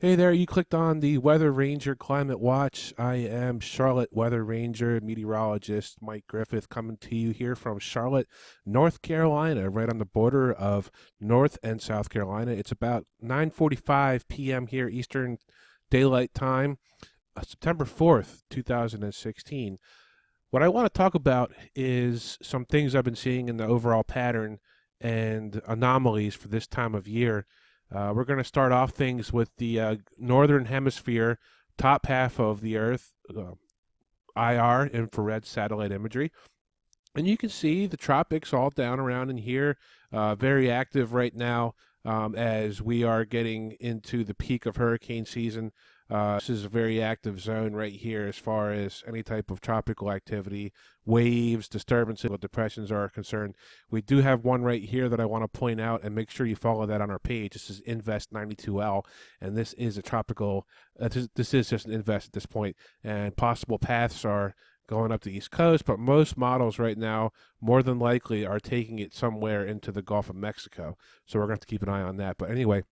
Hey there, you clicked on the Weather Ranger Climate Watch. I am Charlotte Weather Ranger meteorologist Mike Griffith coming to you here from Charlotte, North Carolina, right on the border of North and South Carolina. It's about 9:45 p.m. here Eastern Daylight Time, September 4th, 2016. What I want to talk about is some things I've been seeing in the overall pattern and anomalies for this time of year. We're going to start off things with the northern hemisphere, top half of the Earth, IR, infrared satellite imagery. And you can see the tropics all down around in here, very active right now as we are getting into the peak of hurricane season. This is a very active zone right here as far as any type of tropical activity, waves, disturbances, depressions are concerned. We do have one right here that I want to point out, and make sure you follow that on our page. This is Invest 92L, and this is a tropical, this is just an Invest at this point, and possible paths are going up the East Coast, but most models right now, more than likely, are taking it somewhere into the Gulf of Mexico. So we're going to have to keep an eye on that. But anyway,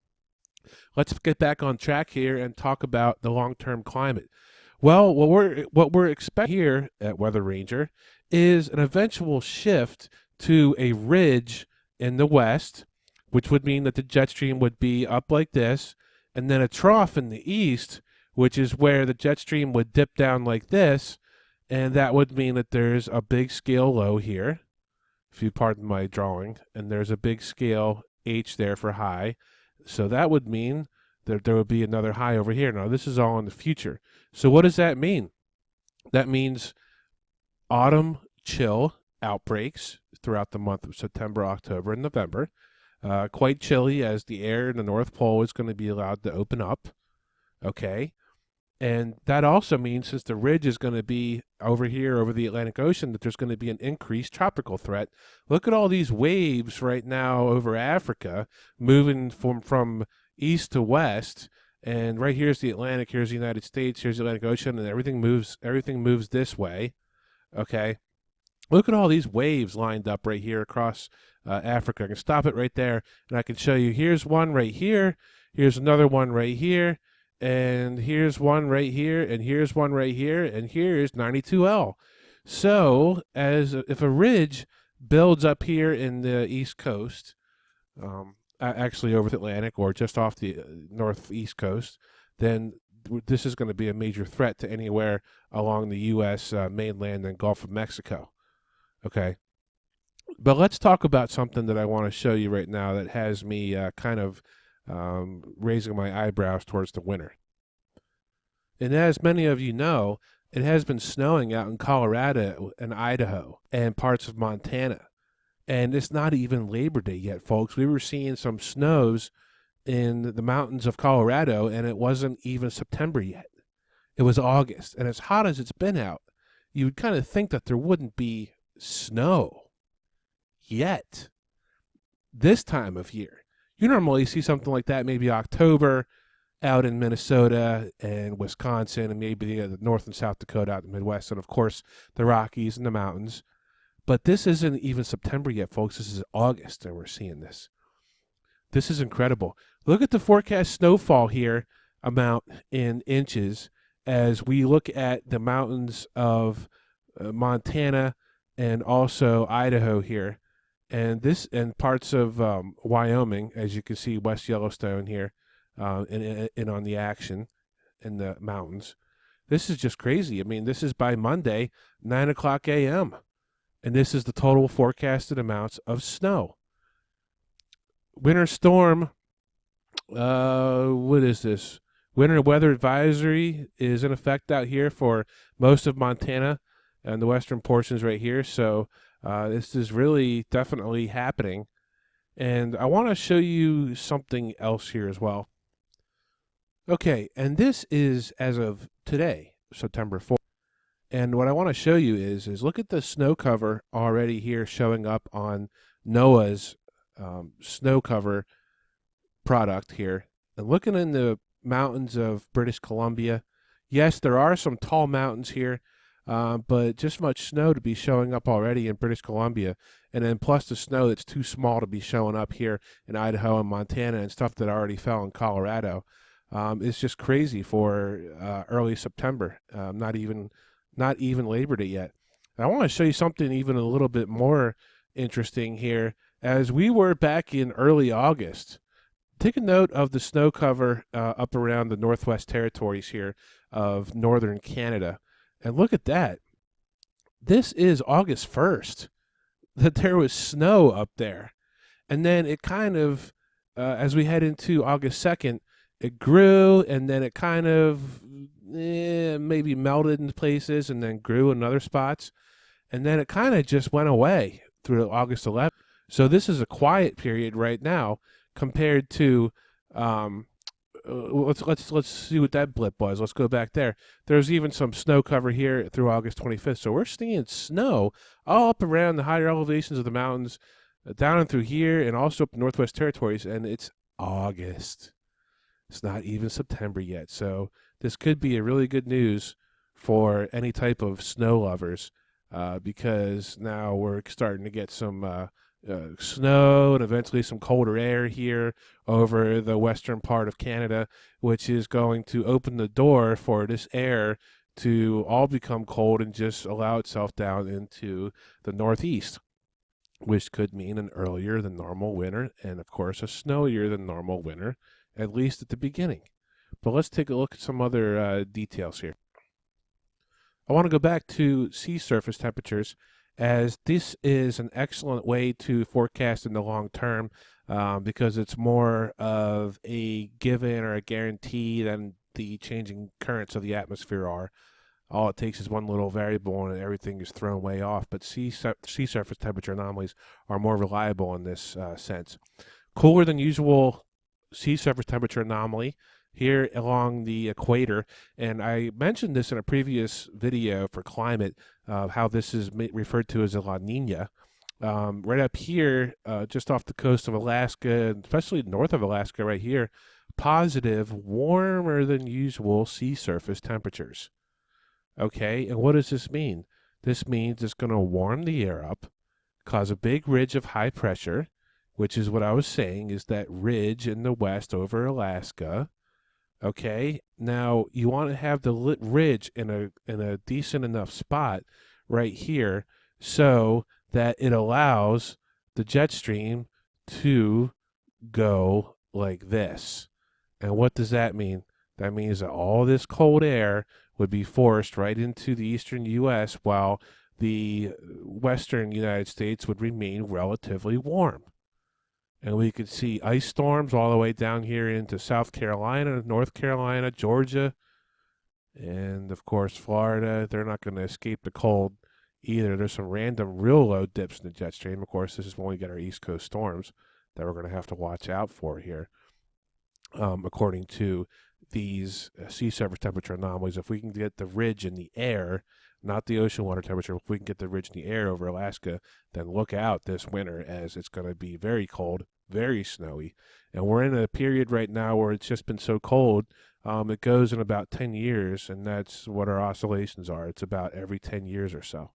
let's get back on track here and talk about the long-term climate. Well, what we're expecting here at Weather Ranger is an eventual shift to a ridge in the west, which would mean that the jet stream would be up like this, and then a trough in the east, which is where the jet stream would dip down like this, and that would mean that there's a big scale low here, if you pardon my drawing, and there's a big scale H there for high. So that would mean that there would be another high over here. Now, this is all in the future. So what does that mean? That means autumn chill outbreaks throughout the month of September, October, and November. Quite chilly as the air in the North Pole is going to be allowed to open up. Okay. And that also means, since the ridge is going to be over here over the Atlantic Ocean, that there's going to be an increased tropical threat. Look at all these waves right now over Africa moving from east to west. And right here's the Atlantic, here's the United States, here's the Atlantic Ocean, and everything moves this way. Okay. Look at all these waves lined up right here across Africa. I can stop it right there, and I can show you. Here's one right here. Here's another one right here. And here's one right here, and here's one right here, and here's 92L. So, if a ridge builds up here in the East Coast, actually over the Atlantic or just off the northeast coast, then this is going to be a major threat to anywhere along the U.S. Mainland and Gulf of Mexico. Okay. But let's talk about something that I want to show you right now that has me kind of raising my eyebrows towards the winter. And as many of you know, it has been snowing out in Colorado and Idaho and parts of Montana. And it's not even Labor Day yet, folks. We were seeing some snows in the mountains of Colorado, and it wasn't even September yet. It was August. And as hot as it's been out, you would kind of think that there wouldn't be snow yet this time of year. You normally see something like that maybe October out in Minnesota and Wisconsin, and maybe the North and South Dakota out in the Midwest, and of course the Rockies and the mountains. But this isn't even September yet, folks. This is August, and we're seeing this. This is incredible. Look at the forecast snowfall here amount in inches as we look at the mountains of Montana and also Idaho here. And this and parts of Wyoming, as you can see, West Yellowstone here, and on the action in the mountains. This is just crazy. I mean, this is by Monday, 9 o'clock a.m., and this is the total forecasted amounts of snow. Winter storm, what is this? Winter weather advisory is in effect out here for most of Montana and the western portions right here. So this is really definitely happening. And I want to show you something else here as well. Okay, and this is as of today, September 4th. And what I want to show you is look at the snow cover already here showing up on NOAA's snow cover product here. And looking in the mountains of British Columbia, yes, there are some tall mountains here, but just much snow to be showing up already in British Columbia, and then plus the snow that's too small to be showing up here in Idaho and Montana and stuff that already fell in Colorado. It's just crazy for early September. Not even Labor Day yet. I want to show you something even a little bit more interesting here. As we were back in early August, take a note of the snow cover up around the Northwest Territories here of northern Canada. And look at that. This is August 1st that there was snow up there. And then it kind of, as we head into August 2nd, it grew and then it kind of maybe melted in places and then grew in other spots. And then it kind of just went away through August 11th. So this is a quiet period right now compared to let's see what that blip was. Let's go back there. There's even some snow cover here through August 25th. So we're seeing snow all up around the higher elevations of the mountains, down and through here, and also up the Northwest Territories. And it's August. It's not even September yet. So this could be a really good news for any type of snow lovers, because now we're starting to get some snow and eventually some colder air here over the western part of Canada, which is going to open the door for this air to all become cold and just allow itself down into the northeast, which could mean an earlier than normal winter and, of course, a snowier than normal winter, at least at the beginning. But let's take a look at some other details here. I want to go back to sea surface temperatures, as this is an excellent way to forecast in the long term, because it's more of a given or a guarantee than the changing currents of the atmosphere are. All it takes is one little variable and everything is thrown way off. But sea surface temperature anomalies are more reliable in this sense. Cooler than usual sea surface temperature anomaly here along the equator, and I mentioned this in a previous video for climate, how this is referred to as a La Nina. Right up here, just off the coast of Alaska, especially north of Alaska right here, positive, warmer than usual sea surface temperatures. Okay, and what does this mean? This means it's going to warm the air up, cause a big ridge of high pressure, which is what I was saying, is that ridge in the west over Alaska. Okay, now you want to have the ridge in a decent enough spot right here so that it allows the jet stream to go like this. And what does that mean? That means that all this cold air would be forced right into the eastern U.S. while the western United States would remain relatively warm. And we could see ice storms all the way down here into South Carolina, North Carolina, Georgia, and of course Florida. They're not going to escape the cold either. There's some random real low dips in the jet stream. Of course, this is when we get our East Coast storms that we're going to have to watch out for here, according to these sea surface temperature anomalies. If we can get the ridge in the air, not the ocean water temperature, if we can get the ridge in the air over Alaska, then look out this winter, as it's going to be very cold, very snowy. And we're in a period right now where it's just been so cold, it goes in about 10 years, and that's what our oscillations are. It's about every 10 years or so.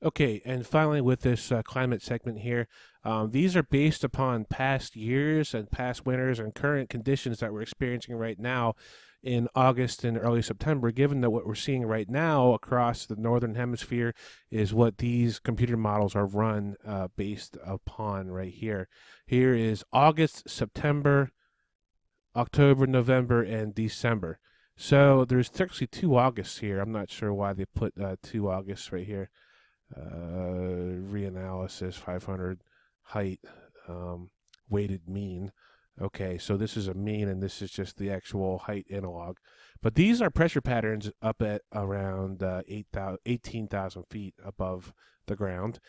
Okay, and finally with this climate segment here, these are based upon past years and past winters and current conditions that we're experiencing right now in August and early September, given that what we're seeing right now across the northern hemisphere is what these computer models are run based upon right here. Here is August, September, October, November, and December. So there's actually 2 Augusts here. I'm not sure why they put 2 Augusts right here. Reanalysis 500 height, weighted mean. Okay, so this is a mean and this is just the actual height analog. But these are pressure patterns up at around 18,000 feet above the ground,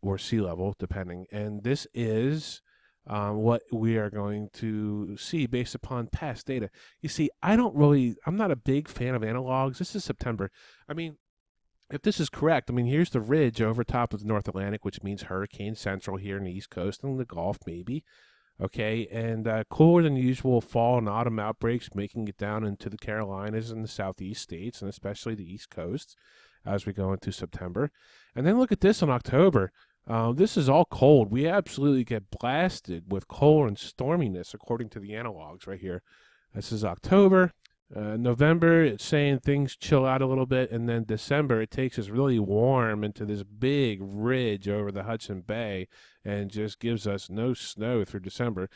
or sea level, depending. And this is what we are going to see based upon past data. You see, I'm not a big fan of analogs. This is September. I mean, if this is correct, I mean, here's the ridge over top of the North Atlantic, which means hurricane central here in the East Coast and the Gulf, maybe. Okay, and cooler than usual fall and autumn outbreaks making it down into the Carolinas and the southeast states, and especially the East Coast as we go into September. And then look at this in October. This is all cold. We absolutely get blasted with cold and storminess according to the analogs right here. This is October. November, it's saying things chill out a little bit, and then December, it takes us really warm into this big ridge over the Hudson Bay and just gives us no snow through December.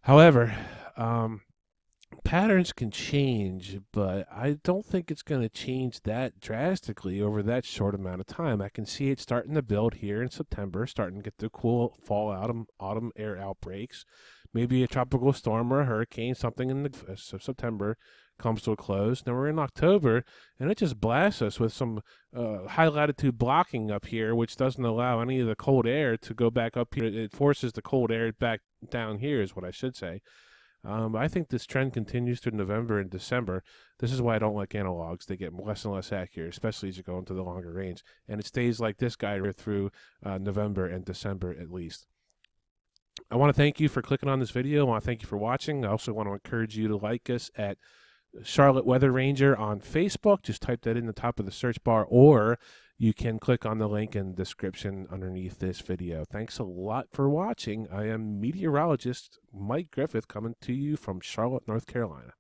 However, patterns can change, but I don't think it's going to change that drastically over that short amount of time. I can see it starting to build here in September, starting to get the cool fall autumn air outbreaks. Maybe a tropical storm or a hurricane, something in the September comes to a close. Then we're in October, and it just blasts us with some high latitude blocking up here, which doesn't allow any of the cold air to go back up here. It forces the cold air back down here, is what I should say. I think this trend continues through November and December. This is why I don't like analogs. They get less and less accurate, especially as you go into the longer range. And it stays like this guy through November and December at least. I want to thank you for clicking on this video. I want to thank you for watching. I also want to encourage you to like us at Charlotte Weather Ranger on Facebook. Just type that in the top of the search bar, or you can click on the link in the description underneath this video. Thanks a lot for watching. I am meteorologist Mike Griffith coming to you from Charlotte, North Carolina.